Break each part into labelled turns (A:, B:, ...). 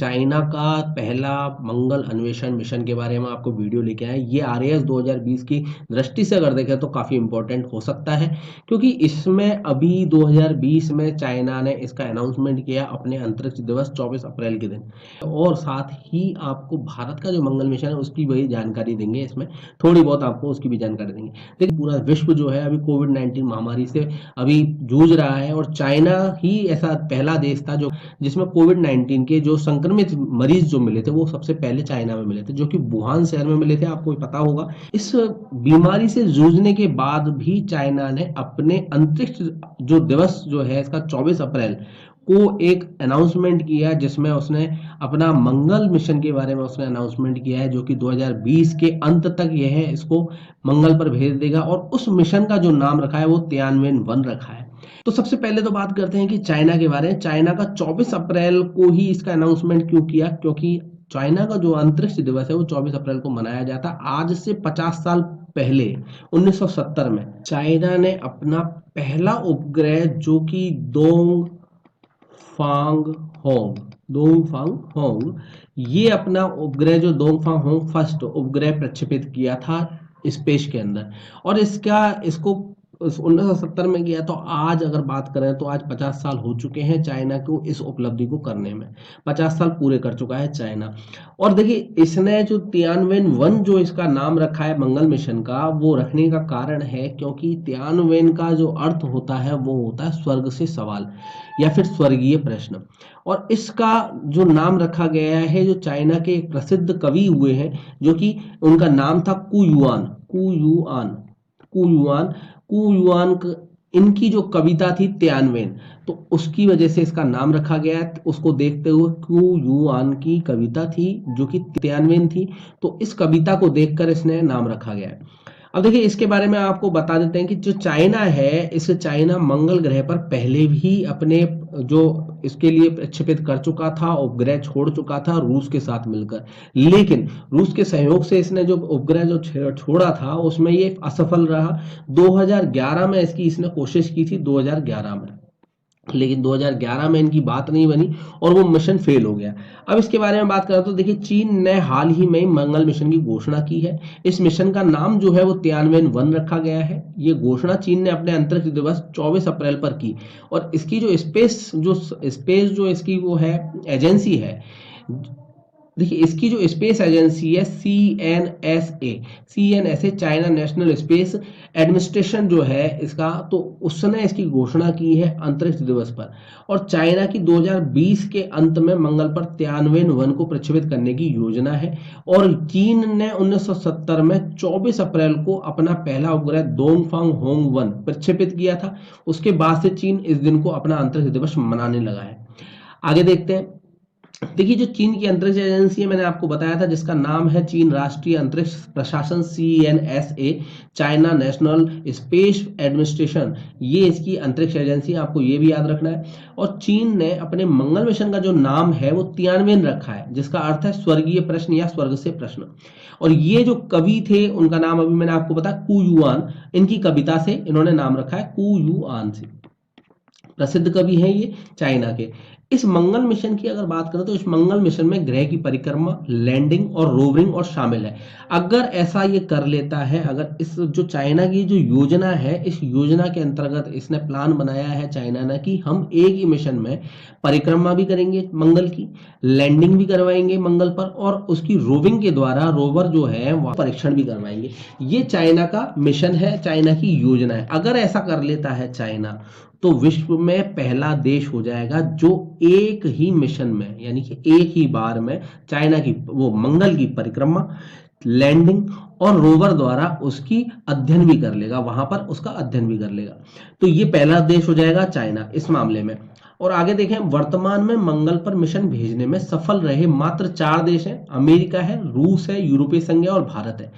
A: China का पहला मंगल अन्वेषण मिशन के बारे में आपको वीडियो लेके आए। ये आरएएस 2020 की दृष्टि से अगर देखें तो काफ़ी इम्पोर्टेंट हो सकता है, क्योंकि इसमें अभी 2020 में चाइना ने इसका अनाउंसमेंट किया अपने अंतरिक्ष दिवस 24 अप्रैल के दिन। और साथ ही आपको भारत का जो मंगल मिशन है उसकी वही जानकारी देंगे, इसमें थोड़ी बहुत आपको उसकी भी जानकारी देंगे। देखिए, पूरा विश्व जो है अभी कोविड-19 महामारी से अभी जूझ रहा है, और चाइना ही ऐसा पहला देश था जो जिसमें कोविड-19 के जो संक्रमित मरीज जो मिले थे वो सबसे पहले चाइना में मिले थे, जो कि वुहान शहर में मिले थे, आपको पता होगा। इस बीमारी से जूझने के बाद भी चाइना ने अपने अंतरिक्ष जो दिवस जो है इसका 24 अप्रैल को एक अनाउंसमेंट किया, जिसमें उसने अपना मंगल मिशन के बारे में उसने अनाउंसमेंट किया है, जो कि 2020 के अंत तक यह है इसको मंगल पर भेज देगा। और उस मिशन का जो नाम रखा है वो तियानवेन-1 रखा है। तो सबसे पहले तो बात करते हैं कि चाइना के बारे में। चाइना का 24 अप्रैल को ही इसका अनाउंसमेंट क्यों किया? क्योंकि चाइना का जो अंतरिक्ष दिवस है वो 24 अप्रैल को मनाया जाता। आज से 50 साल पहले 1970 में चाइना ने अपना पहला उपग्रह, जो कि दोंगफांग होंग, ये अपना उपग्रह जो दोंगफांग होंग फर्स्ट उपग्रह प्रक्षेपित किया था स्पेस के अंदर। और इसको 1970 में किया। तो आज अगर बात करें तो आज 50 साल हो चुके हैं चाइना को इस उपलब्धि को करने में। 50 साल पूरे कर चुका है चाइना। और देखिए, इसने जो तियानवेन-1 जो इसका नाम रखा है मंगल मिशन का, वो रखने का कारण है क्योंकि तियानवेन का जो अर्थ होता है वो होता है स्वर्ग से सवाल या फिर स्वर्गीय प्रश्न। और इसका जो नाम रखा गया है, जो चाइना के एक प्रसिद्ध कवि हुए हैं, जो कि उनका नाम था कुयुआन कुयुआन। इनकी जो कविता थी तियानवेन, तो उसकी वजह से इसका नाम रखा गया है। उसको देखते हुए कुयुआन की कविता थी जो कि तियानवेन थी, तो इस कविता को देखकर इसने नाम रखा गया है। अब देखिए, इसके बारे में आपको बता देते हैं कि जो चाइना है, इस चाइना मंगल ग्रह पर पहले भी अपने जो इसके लिए प्रक्षेपित कर चुका था, उपग्रह छोड़ चुका था रूस के साथ मिलकर। लेकिन रूस के सहयोग से इसने जो उपग्रह जो छोड़ा था उसमें ये असफल रहा। 2011 में इसने कोशिश की थी, 2011 में, लेकिन 2011 में इनकी बात नहीं बनी और वो मिशन फेल हो गया। अब इसके बारे में बात करें तो देखिए, चीन ने हाल ही में मंगल मिशन की घोषणा की है। इस मिशन का नाम जो है वो तियानवेन-1 रखा गया है। ये घोषणा चीन ने अपने अंतरिक्ष दिवस 24 अप्रैल पर की। और इसकी जो स्पेस जो इसकी वो है एजेंसी है, देखिए, इसकी जो स्पेस एजेंसी है CNSA, China national space administration जो है इसका, तो उसने इसकी घोषणा की है अंतरिक्ष दिवस पर। और चाइना की 2020 के अंत में मंगल पर तियानवेन-1 को प्रक्षेपित करने की योजना है। और चीन ने 1970 में 24 अप्रैल को अपना पहला उपग्रह दोंगफांग होंग-1 प्रक्षेपित किया था। उसके बाद से चीन इस दिन को अपना अंतरिक्ष दिवस मनाने लगा है। आगे देखते हैं। देखिए, जो चीन की अंतरिक्ष एजेंसी है, मैंने आपको बताया था, जिसका नाम है चीन राष्ट्रीय अंतरिक्ष प्रशासन CNSA, China national space administration. ये इसकी अंतरिक्ष एजेंसी, आपको ये भी याद रखना है। और चीन ने अपने मंगल मिशन का जो नाम है वो तियानवेन रखा है, जिसका अर्थ है स्वर्गीय प्रश्न या स्वर्ग से प्रश्न। और ये जो कवि थे उनका नाम अभी मैंने आपको बताया कुयुआन, इनकी कविता से इन्होंने नाम रखा है कुयुआन से। प्रसिद्ध कवि हैं ये चाइना के। इस मंगल मिशन की अगर बात करें तो इस मंगल मिशन में ग्रह की परिक्रमा, लैंडिंग और रोवरिंग और शामिल है। अगर ऐसा ये कर लेता है, अगर इस जो चाइना की जो योजना है, इस योजना के अंतर्गत इसने प्लान बनाया है चाइना ने कि हम एक ही मिशन में परिक्रमा भी करेंगे मंगल की, लैंडिंग भी करवाएंगे मंगल पर, और उसकी रोविंग के द्वारा रोवर जो है वह परीक्षण भी करवाएंगे। ये चाइना का मिशन है, चाइना की योजना है। अगर ऐसा कर लेता है चाइना, तो विश्व में पहला देश हो जाएगा जो एक ही मिशन में, यानी कि एक ही बार में चाइना की वो मंगल की परिक्रमा, लैंडिंग और रोवर द्वारा उसकी अध्ययन भी कर लेगा, वहां पर उसका अध्ययन भी कर लेगा। तो ये पहला देश हो जाएगा चाइना इस मामले में। और आगे देखें, वर्तमान में मंगल पर मिशन भेजने में सफल रहे मात्र 4 देश हैं। अमेरिका है, रूस है, यूरोपीय संघ है और भारत है,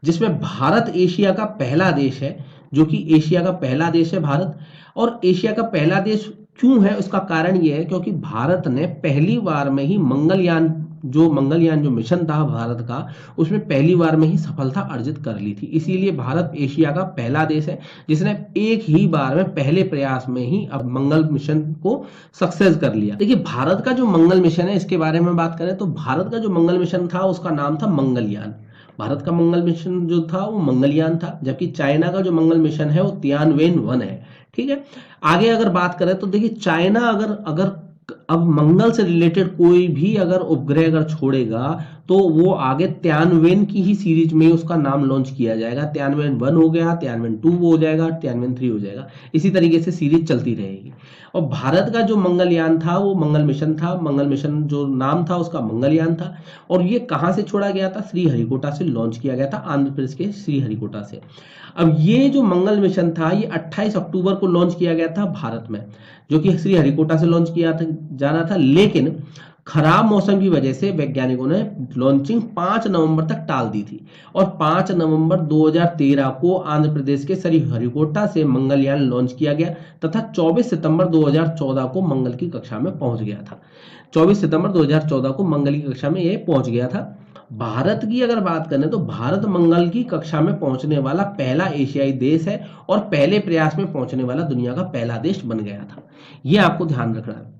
A: जिसमें भारत एशिया का पहला देश है, जो कि एशिया का पहला देश है भारत। और एशिया का पहला देश क्यों है, उसका कारण यह है क्योंकि भारत ने पहली बार में ही मंगलयान जो मंगलयान जो मिशन था भारत का, उसमें पहली बार में ही सफलता अर्जित कर ली थी। इसीलिए भारत एशिया का पहला देश है जिसने एक ही बार में पहले प्रयास में ही अब मंगल मिशन को सक्सेस कर लिया। देखिए भारत का जो मंगल मिशन है इसके बारे में बात करें तो भारत का जो मंगल मिशन था उसका नाम था मंगलयान। भारत का मंगल मिशन जो था वो मंगलयान था, जबकि चाइना का जो मंगल मिशन है वो तियानवेन-1 है। ठीक है, आगे अगर बात करें तो देखिए चाइना अगर अगर अब मंगल से रिलेटेड कोई भी अगर उपग्रह अगर छोड़ेगा तो वो आगे तियानवेन की ही सीरीज में उसका नाम लॉन्च किया जाएगा। तियानवेन-1 हो गया, तियानवेन-2 हो जाएगा, तियानवेन-3 हो जाएगा, इसी तरीके से सीरीज चलती रहेगी। और भारत का जो मंगलयान था वो मंगल मिशन था, मंगल मिशन जो नाम था उसका मंगलयान था। और ये कहाँ से छोड़ा गया था? श्रीहरिकोटा से लॉन्च किया गया था, आंध्र प्रदेश के श्रीहरिकोटा से। अब ये जो मंगल मिशन था ये 28 अक्टूबर को लॉन्च किया गया था भारत में, जो कि श्रीहरिकोटा से लॉन्च किया था जाना था, लेकिन खराब मौसम की वजह से वैज्ञानिकों ने लॉन्चिंग 5 नवंबर तक टाल दी थी। और 5 नवंबर 2013 को आंध्र प्रदेश के श्रीहरिकोटा से मंगलयान लॉन्च किया गया तथा 24 सितंबर 2014 को मंगल की कक्षा में पहुंच गया था। 24 सितंबर 2014 को मंगल की कक्षा में ये पहुंच गया था। भारत की अगर बात करें तो भारत मंगल की कक्षा में पहुंचने वाला पहला एशियाई देश है और पहले प्रयास में पहुंचने वाला दुनिया का पहला देश बन गया था। ये आपको ध्यान रखना है।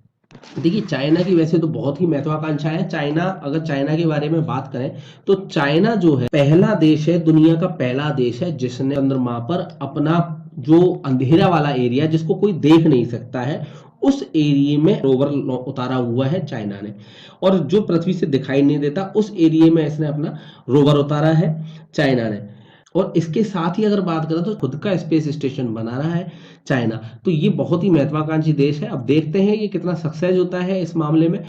A: देखिए चाइना की वैसे तो बहुत ही महत्वाकांक्षा है। चाइना, अगर चाइना के बारे में बात करें तो चाइना जो है पहला देश है, दुनिया का पहला देश है जिसने चंद्रमा पर अपना जो अंधेरा वाला एरिया जिसको कोई देख नहीं सकता है उस एरिया में रोवर उतारा हुआ है चाइना ने। और जो पृथ्वी से दिखाई नहीं देता उस एरिया में इसने अपना रोवर उतारा है चाइना ने। और इसके साथ ही अगर बात करें तो खुद का स्पेस स्टेशन बना रहा है चाइना। तो ये बहुत ही महत्वाकांक्षी देश है। अब देखते हैं ये कितना सक्सेस होता है इस मामले में।